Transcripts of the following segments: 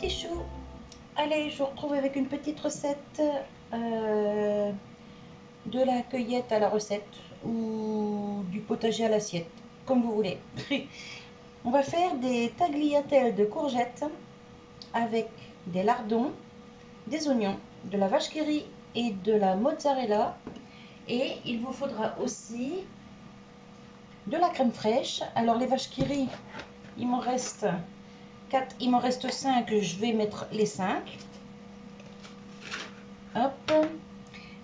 petits choux. Allez, je vous retrouve avec une petite recette de la cueillette à la recette ou du potager à l'assiette, comme vous voulez. On va faire des tagliatelles de courgettes avec des lardons, des oignons, de la vache qui rit et de la mozzarella. Et il vous faudra aussi de la crème fraîche. Alors les vaches qui rit, il m'en reste 4, il m'en reste 5, je vais mettre les 5. Hop.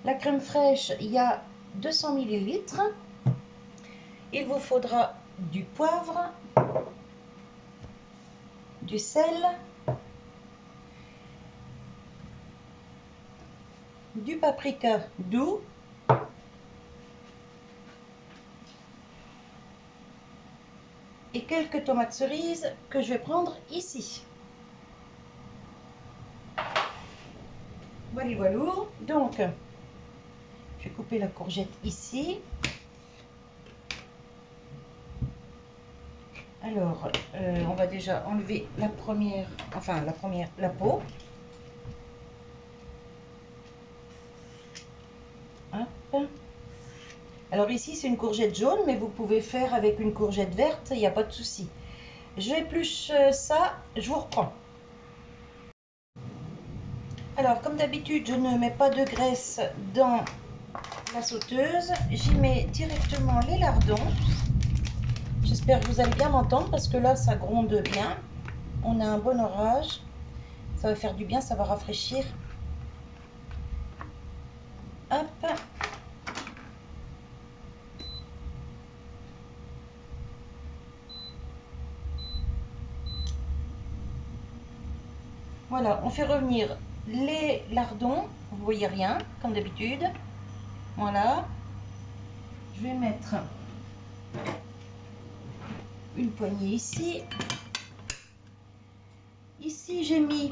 La crème fraîche, il y a 200 ml. Il vous faudra du poivre, du sel, du paprika doux, et quelques tomates cerises que je vais prendre ici. Voilà, voilà. Donc, je vais couper la courgette ici. Alors, on va déjà enlever la peau. Hop. Alors ici, c'est une courgette jaune, mais vous pouvez faire avec une courgette verte, il n'y a pas de souci. Je épluche ça, je vous reprends. Alors, comme d'habitude, je ne mets pas de graisse dans la sauteuse. J'y mets directement les lardons. J'espère que vous allez bien m'entendre parce que là, ça gronde bien. On a un bon orage. Ça va faire du bien, ça va rafraîchir. Hop. Voilà, on fait revenir les lardons. Vous voyez rien, comme d'habitude. Voilà. Je vais mettre une poignée ici. Ici, j'ai mis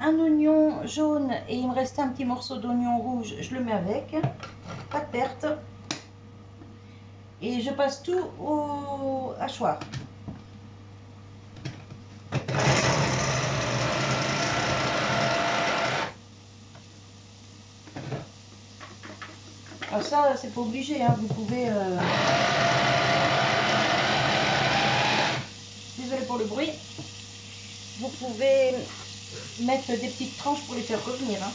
un oignon jaune et il me restait un petit morceau d'oignon rouge. Je le mets avec. Pas de perte. Et je passe tout au hachoir. Alors ça, c'est pas obligé, hein. Vous pouvez... Désolé pour le bruit. Vous pouvez mettre des petites tranches pour les faire revenir, hein.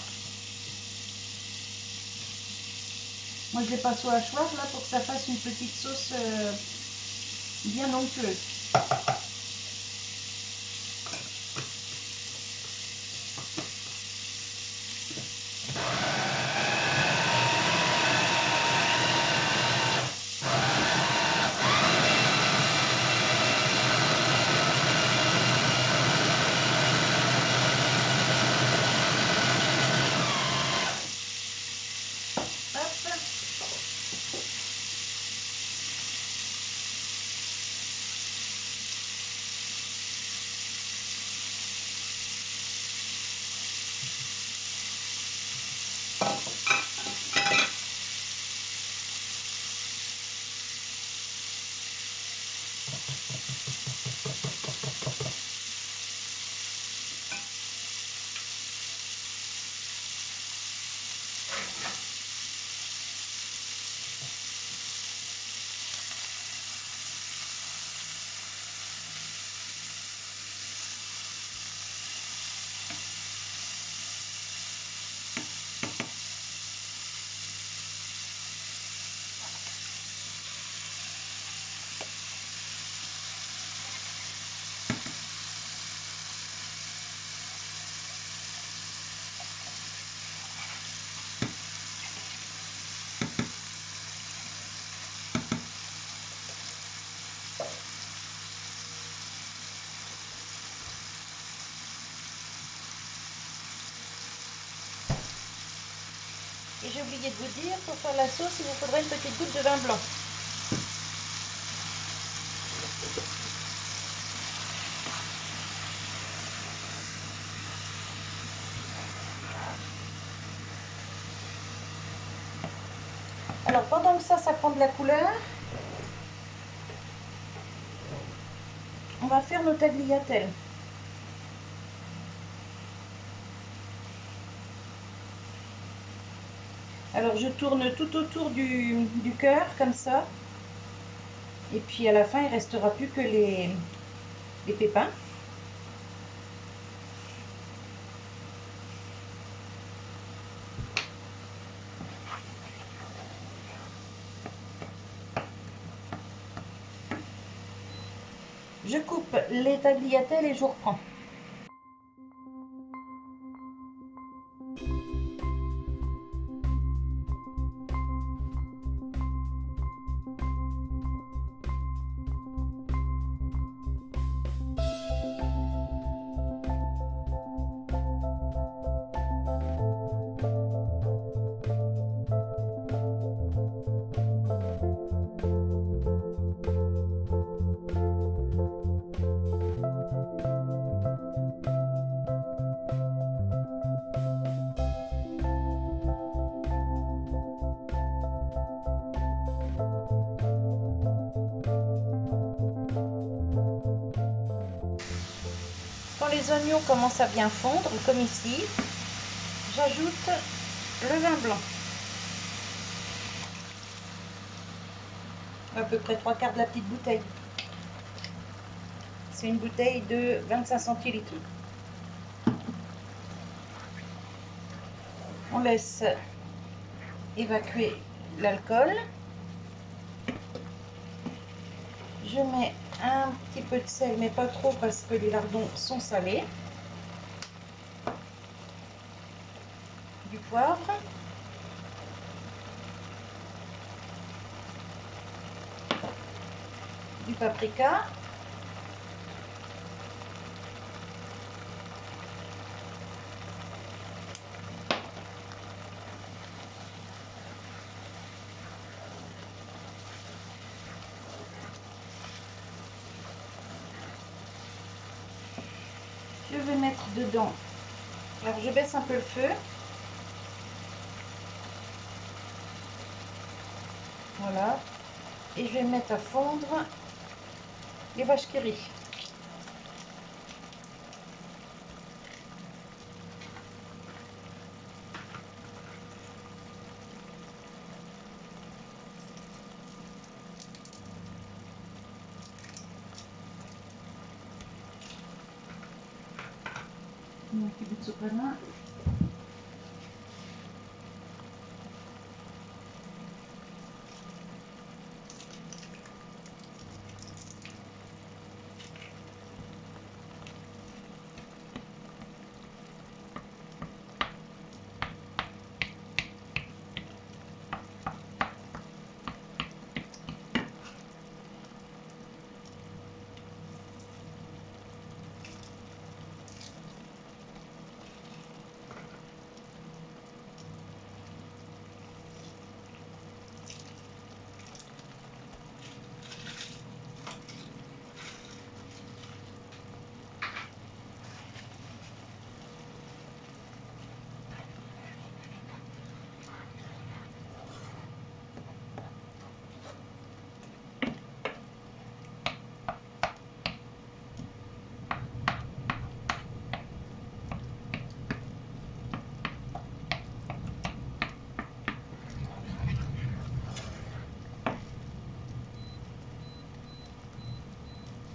Moi, je les passe au hachoir là pour que ça fasse une petite sauce bien onctueuse. Et j'ai oublié de vous dire, pour faire la sauce, il vous faudra une petite goutte de vin blanc. Alors pendant que ça prend de la couleur, on va faire nos tagliatelles. Alors je tourne tout autour du cœur comme ça. Et puis à la fin, il restera plus que les pépins. Je coupe les tagliatelles et je reprends. Quand les oignons commencent à bien fondre, comme ici, j'ajoute le vin blanc. À peu près 3/4 de la petite bouteille. C'est une bouteille de 25 centilitres. On laisse évacuer l'alcool. Je mets un petit peu de sel, mais pas trop parce que les lardons sont salés. Du poivre. Du paprika. Je vais mettre dedans. Alors je baisse un peu le feu. Voilà. Et je vais mettre à fondre les vaches qui rient. Un petit bout de sopalin.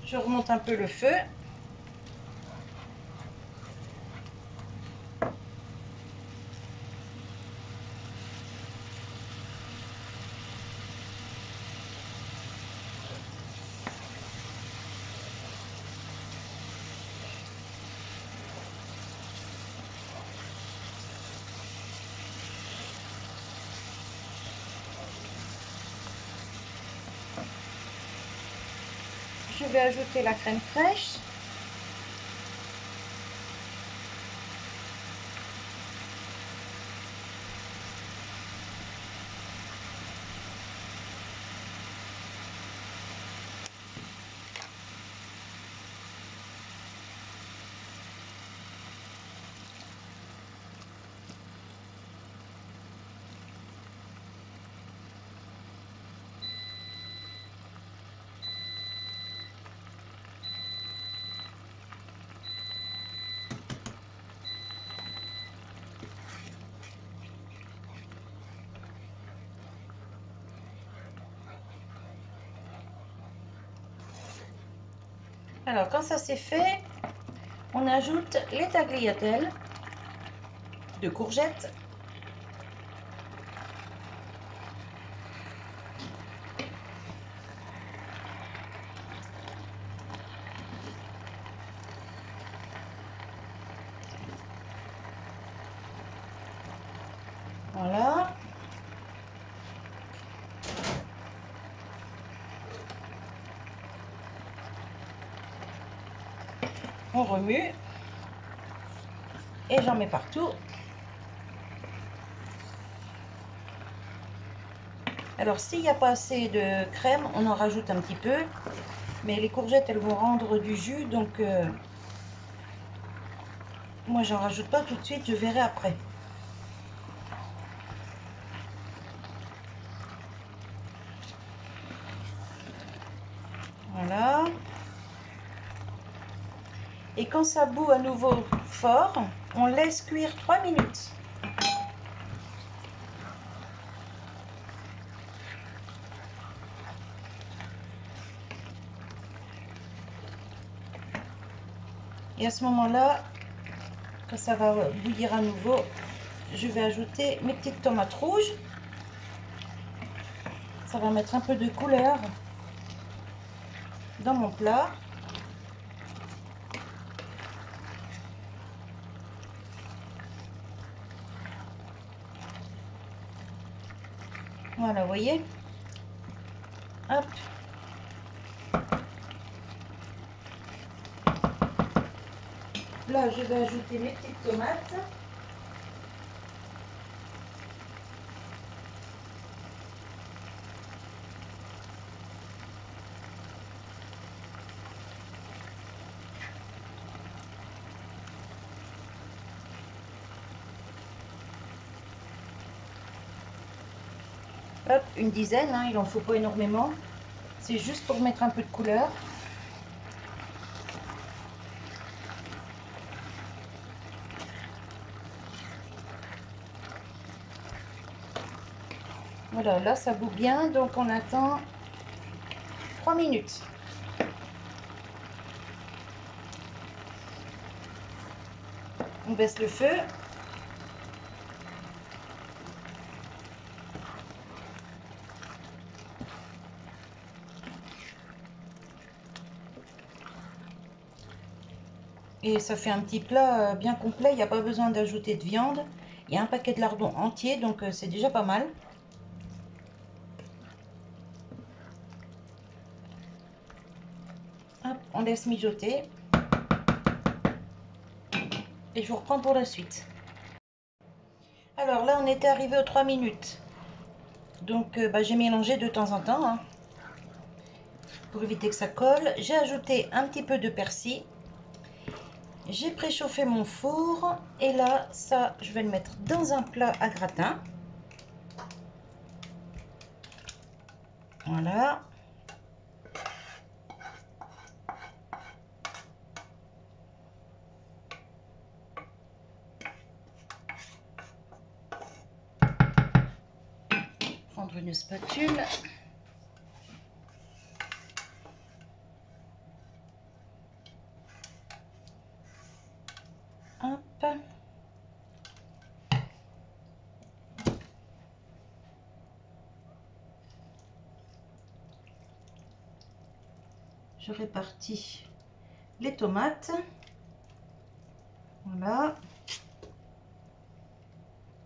Je remonte un peu le feu. Je vais ajouter la crème fraîche. Alors, quand ça c'est fait, on ajoute les tagliatelles de courgettes. Voilà. On remue. Et j'en mets partout. Alors, s'il n'y a pas assez de crème, on en rajoute un petit peu. Mais les courgettes, elles vont rendre du jus. Donc, moi, j'en rajoute pas tout de suite. Je verrai après. Voilà. Et quand ça bout à nouveau fort, on laisse cuire 3 minutes. Et à ce moment-là, quand ça va bouillir à nouveau, je vais ajouter mes petites tomates rouges. Ça va mettre un peu de couleur dans mon plat. Voilà, vous voyez. Hop. Là, je vais ajouter mes petites tomates. Hop, une dizaine, hein, il n'en faut pas énormément. C'est juste pour mettre un peu de couleur. Voilà, là ça bout bien, donc on attend 3 minutes. On baisse le feu. Et ça fait un petit plat bien complet, il n'y a pas besoin d'ajouter de viande. Il y a un paquet de lardons entier, donc c'est déjà pas mal. Hop, on laisse mijoter. Et je vous reprends pour la suite. Alors là, on était arrivé aux 3 minutes. Donc j'ai mélangé de temps en temps, hein, pour éviter que ça colle. J'ai ajouté un petit peu de persil. J'ai préchauffé mon four. Et là, ça, je vais le mettre dans un plat à gratin. Voilà. Prendre une spatule. Hop. Je répartis les tomates. Voilà.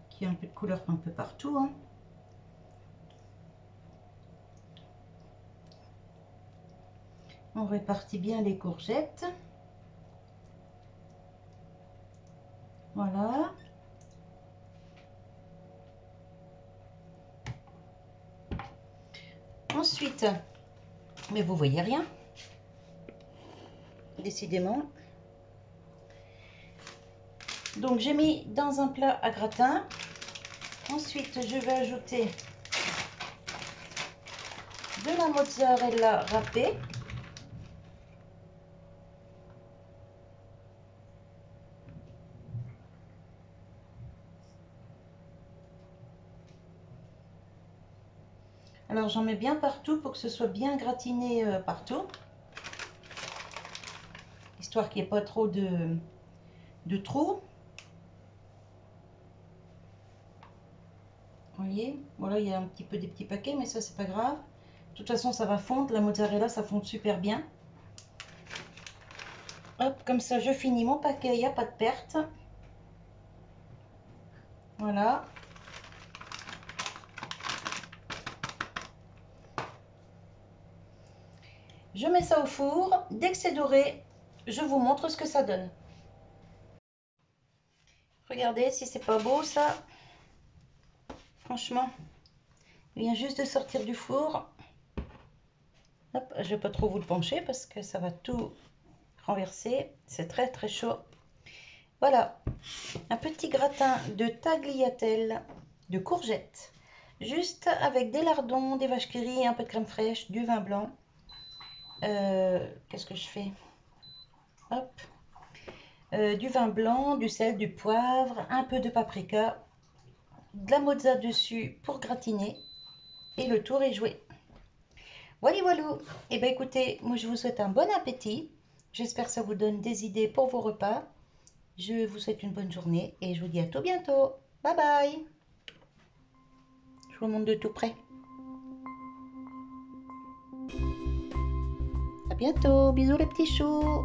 Qui a un peu de couleur un peu partout, hein. On répartit bien les courgettes. Voilà. Ensuite, mais vous voyez rien, décidément. Donc j'ai mis dans un plat à gratin. Ensuite, je vais ajouter de la mozzarella râpée. Alors j'en mets bien partout pour que ce soit bien gratiné partout. histoire qu'il n'y ait pas trop de trous. Vous voyez, voilà, il y a un petit peu des petits paquets, mais ça, c'est pas grave. De toute façon, ça va fondre. La mozzarella, ça fond super bien. Hop, comme ça, je finis mon paquet, il n'y a pas de perte. Voilà. Je mets ça au four. Dès que c'est doré, je vous montre ce que ça donne. Regardez si c'est pas beau ça. Franchement, il vient juste de sortir du four. Hop, je vais pas trop vous le pencher parce que ça va tout renverser. C'est très très chaud. Voilà, un petit gratin de tagliatelle de courgettes. Juste avec des lardons, des vaches qui rient, un peu de crème fraîche, du vin blanc. Qu'est-ce que je fais? Hop. Du vin blanc, du sel, du poivre, un peu de paprika, de la mozza dessus pour gratiner et le tour est joué. Voilà, voilà. Et bien écoutez, moi je vous souhaite un bon appétit. J'espère que ça vous donne des idées pour vos repas. Je vous souhaite une bonne journée et je vous dis à tout bientôt. Bye bye. Je vous montre de tout près. À bientôt. Bisous les petits choux.